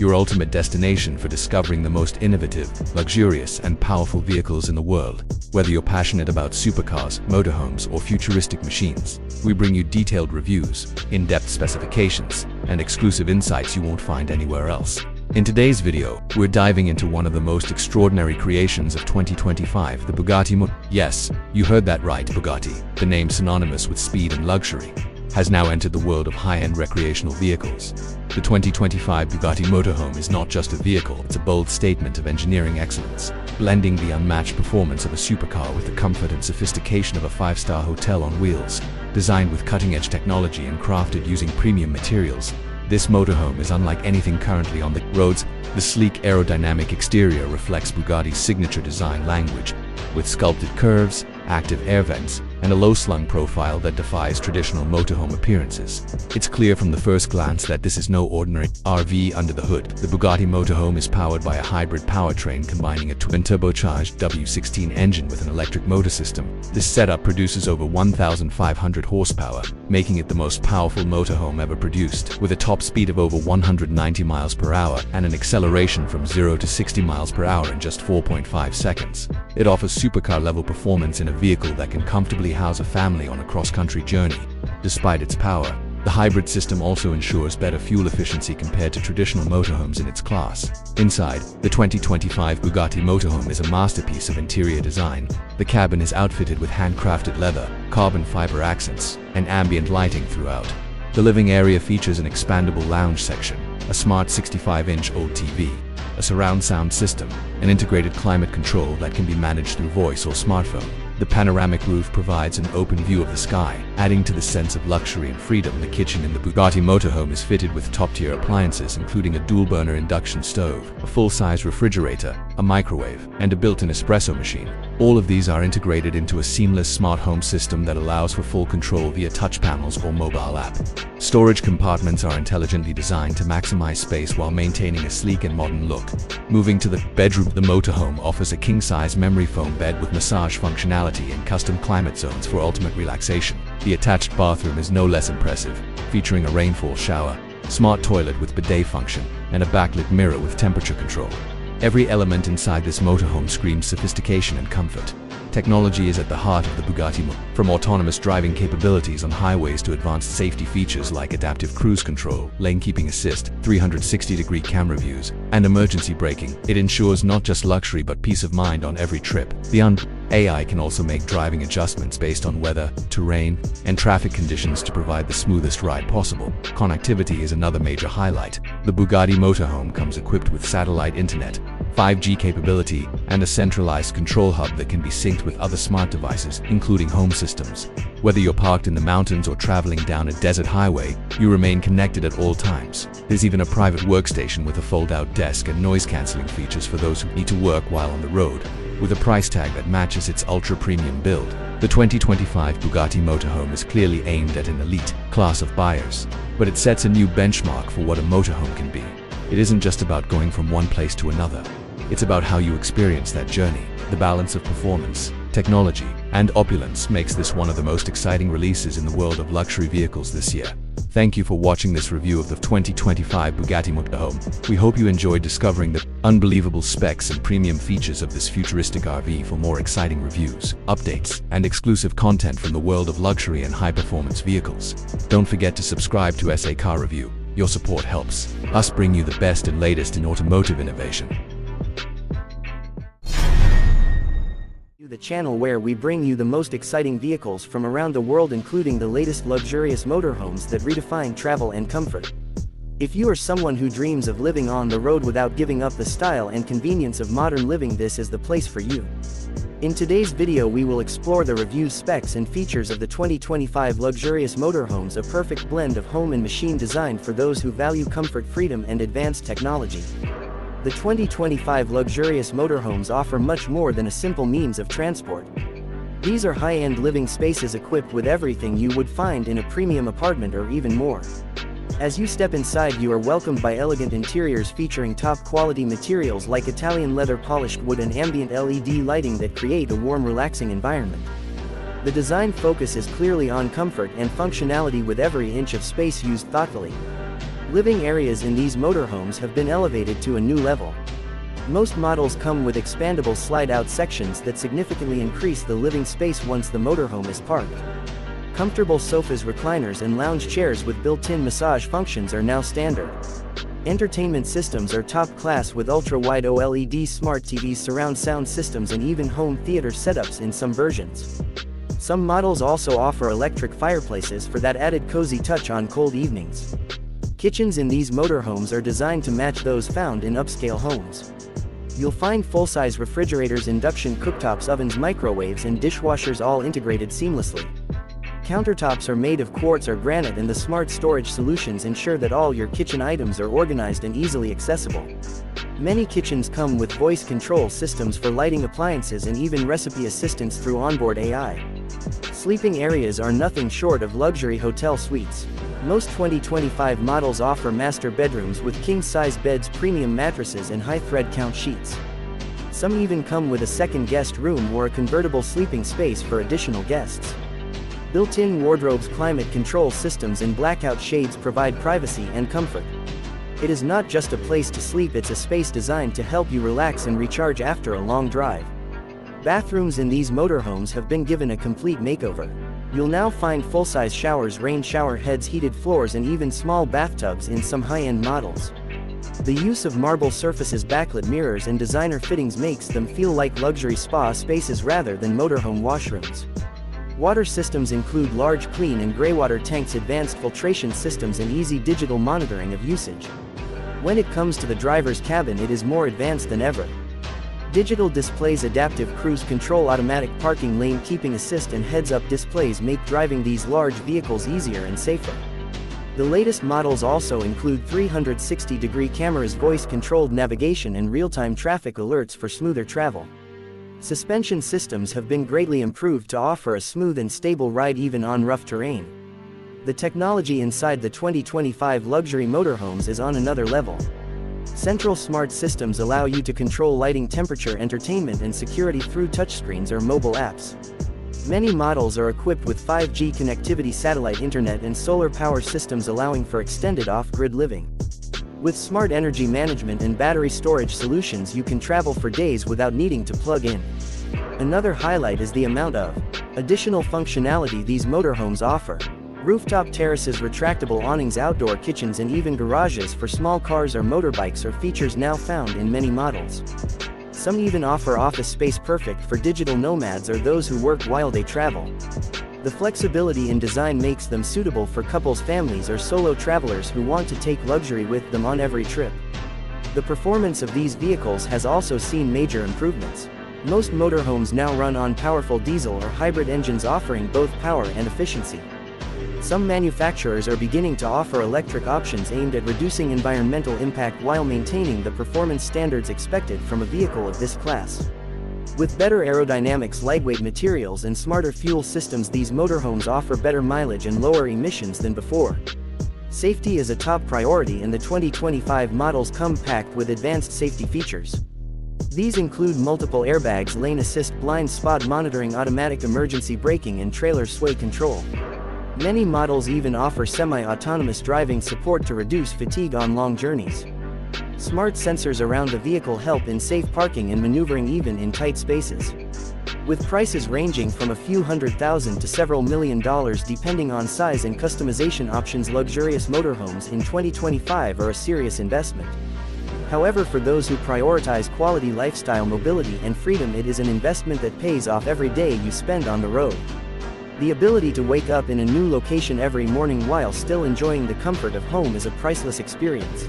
your ultimate destination for discovering the most innovative, luxurious, and powerful vehicles in the world. Whether you're passionate about supercars, motorhomes, or futuristic machines, we bring you detailed reviews, in-depth specifications, and exclusive insights you won't find anywhere else. In today's video, we're diving into one of the most extraordinary creations of 2025, the Bugatti Motorhome. Yes, you heard that right, Bugatti, the name synonymous with speed and luxury, has now entered the world of high-end recreational vehicles. The 2025 Bugatti Motorhome is not just a vehicle, it's a bold statement of engineering excellence, blending the unmatched performance of a supercar with the comfort and sophistication of a five-star hotel on wheels. Designed with cutting-edge technology and crafted using premium materials, this motorhome is unlike anything currently on the roads. The sleek aerodynamic exterior reflects Bugatti's signature design language, with sculpted curves, active air vents, and a low-slung profile that defies traditional motorhome appearances. It's clear from the first glance that this is no ordinary RV under the hood. The Bugatti Motorhome is powered by a hybrid powertrain combining a twin-turbocharged W16 engine with an electric motor system. This setup produces over 1,500 horsepower, making it the most powerful motorhome ever produced. With a top speed of over 190 miles per hour and an acceleration from 0 to 60 miles per hour in just 4.5 seconds, it offers supercar-level performance in a vehicle that can comfortably house a family on a cross-country journey. Despite its power, the hybrid system also ensures better fuel efficiency compared to traditional motorhomes in its class. Inside, the 2025 Bugatti Motorhome is a masterpiece of interior design. The cabin is outfitted with handcrafted leather, carbon fiber accents, and ambient lighting throughout. The living area features an expandable lounge section, a smart 65-inch OLED TV, a surround sound system, and integrated climate control that can be managed through voice or smartphone. The panoramic roof provides an open view of the sky, adding to the sense of luxury and freedom. The kitchen in the Bugatti Motorhome is fitted with top-tier appliances including a dual-burner induction stove, a full-size refrigerator, a microwave, and a built-in espresso machine. All of these are integrated into a seamless smart home system that allows for full control via touch panels or mobile app. Storage compartments are intelligently designed to maximize space while maintaining a sleek and modern look. Moving to the bedroom, the motorhome offers a king-size memory foam bed with massage functionality and custom climate zones for ultimate relaxation. The attached bathroom is no less impressive, featuring a rainfall shower, smart toilet with bidet function, and a backlit mirror with temperature control. Every element inside this motorhome screams sophistication and comfort. Technology is at the heart of the Bugatti Motorhome. From autonomous driving capabilities on highways to advanced safety features like adaptive cruise control, lane keeping assist, 360-degree camera views, and emergency braking, it ensures not just luxury but peace of mind on every trip. The AI can also make driving adjustments based on weather, terrain, and traffic conditions to provide the smoothest ride possible. Connectivity is another major highlight. The Bugatti Motorhome comes equipped with satellite internet, 5G capability, and a centralized control hub that can be synced with other smart devices, including home systems. Whether you're parked in the mountains or traveling down a desert highway, you remain connected at all times. There's even a private workstation with a fold-out desk and noise-canceling features for those who need to work while on the road. With a price tag that matches its ultra-premium build, the 2025 Bugatti Motorhome is clearly aimed at an elite class of buyers. But it sets a new benchmark for what a motorhome can be. It isn't just about going from one place to another. It's about how you experience that journey. The balance of performance, technology, and opulence makes this one of the most exciting releases in the world of luxury vehicles this year. Thank you for watching this review of the 2025 Bugatti Motorhome. We hope you enjoyed discovering the unbelievable specs and premium features of this futuristic RV. For more exciting reviews, updates, and exclusive content from the world of luxury and high-performance vehicles, don't forget to subscribe to SA Car Review. Your support helps us bring you the best and latest in automotive innovation. The channel where we bring you the most exciting vehicles from around the world, including the latest luxurious motorhomes that redefine travel and comfort. If you are someone who dreams of living on the road without giving up the style and convenience of modern living, this is the place for you. In today's video we will explore the review specs and features of the 2025 luxurious motorhomes, a perfect blend of home and machine designed for those who value comfort, freedom, and advanced technology. The 2025 luxurious motorhomes offer much more than a simple means of transport. These are high-end living spaces equipped with everything you would find in a premium apartment or even more. As you step inside, you are welcomed by elegant interiors featuring top-quality materials like Italian leather, polished wood, and ambient LED lighting that create a warm, relaxing environment. The design focus is clearly on comfort and functionality, with every inch of space used thoughtfully. Living areas in these motorhomes have been elevated to a new level. Most models come with expandable slide-out sections that significantly increase the living space once the motorhome is parked. Comfortable sofas, recliners and lounge chairs with built-in massage functions are now standard. Entertainment systems are top class with ultra-wide OLED smart TVs, surround sound systems and even home theater setups in some versions. Some models also offer electric fireplaces for that added cozy touch on cold evenings. Kitchens in these motorhomes are designed to match those found in upscale homes. You'll find full-size refrigerators, induction cooktops, ovens, microwaves and dishwashers all integrated seamlessly. Countertops are made of quartz or granite, and the smart storage solutions ensure that all your kitchen items are organized and easily accessible. Many kitchens come with voice control systems for lighting, appliances and even recipe assistance through onboard AI. Sleeping areas are nothing short of luxury hotel suites. Most 2025 models offer master bedrooms with king-size beds, premium mattresses and high thread count sheets. Some even come with a second guest room or a convertible sleeping space for additional guests. Built-in wardrobes, climate control systems and blackout shades provide privacy and comfort. It is not just a place to sleep, it's a space designed to help you relax and recharge after a long drive. Bathrooms in these motorhomes have been given a complete makeover. You'll now find full-size showers, rain shower heads, heated floors and even small bathtubs in some high-end models. The use of marble surfaces, backlit mirrors and designer fittings makes them feel like luxury spa spaces rather than motorhome washrooms. Water systems include large clean and greywater tanks, advanced filtration systems and easy digital monitoring of usage. When it comes to the driver's cabin, it is more advanced than ever. Digital displays, adaptive cruise control, automatic parking, lane keeping assist and heads-up displays make driving these large vehicles easier and safer. The latest models also include 360-degree cameras, voice-controlled navigation and real-time traffic alerts for smoother travel. Suspension systems have been greatly improved to offer a smooth and stable ride even on rough terrain. The technology inside the 2025 luxury motorhomes is on another level. Central smart systems allow you to control lighting, temperature, entertainment and security through touchscreens or mobile apps. Many models are equipped with 5G connectivity, satellite internet and solar power systems, allowing for extended off-grid living. With smart energy management and battery storage solutions, you can travel for days without needing to plug in. Another highlight is the amount of additional functionality these motorhomes offer. Rooftop terraces, retractable awnings, outdoor kitchens and even garages for small cars or motorbikes are features now found in many models. Some even offer office space, perfect for digital nomads or those who work while they travel. The flexibility in design makes them suitable for couples, families or solo travelers who want to take luxury with them on every trip. The performance of these vehicles has also seen major improvements. Most motorhomes now run on powerful diesel or hybrid engines, offering both power and efficiency. Some manufacturers are beginning to offer electric options aimed at reducing environmental impact while maintaining the performance standards expected from a vehicle of this class. With better aerodynamics, lightweight materials and smarter fuel systems, these motorhomes offer better mileage and lower emissions than before. Safety is a top priority, and the 2025 models come packed with advanced safety features. These include multiple airbags, lane assist, blind spot monitoring, automatic emergency braking and trailer sway control. Many models even offer semi-autonomous driving support to reduce fatigue on long journeys. Smart sensors around the vehicle help in safe parking and maneuvering even in tight spaces. With prices ranging from a few $100,000 to several $1 million depending on size and customization options, luxurious motorhomes in 2025 are a serious investment. However, for those who prioritize quality lifestyle, mobility and freedom, it is an investment that pays off every day you spend on the road. The ability to wake up in a new location every morning while still enjoying the comfort of home is a priceless experience.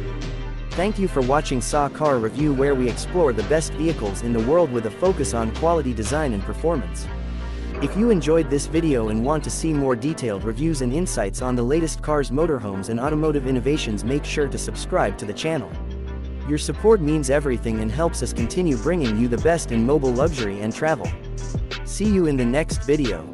Thank you for watching SA Car Review, where we explore the best vehicles in the world with a focus on quality, design and performance. If you enjoyed this video and want to see more detailed reviews and insights on the latest cars, motorhomes and automotive innovations, make sure to subscribe to the channel. Your support means everything and helps us continue bringing you the best in mobile luxury and travel. See you in the next video.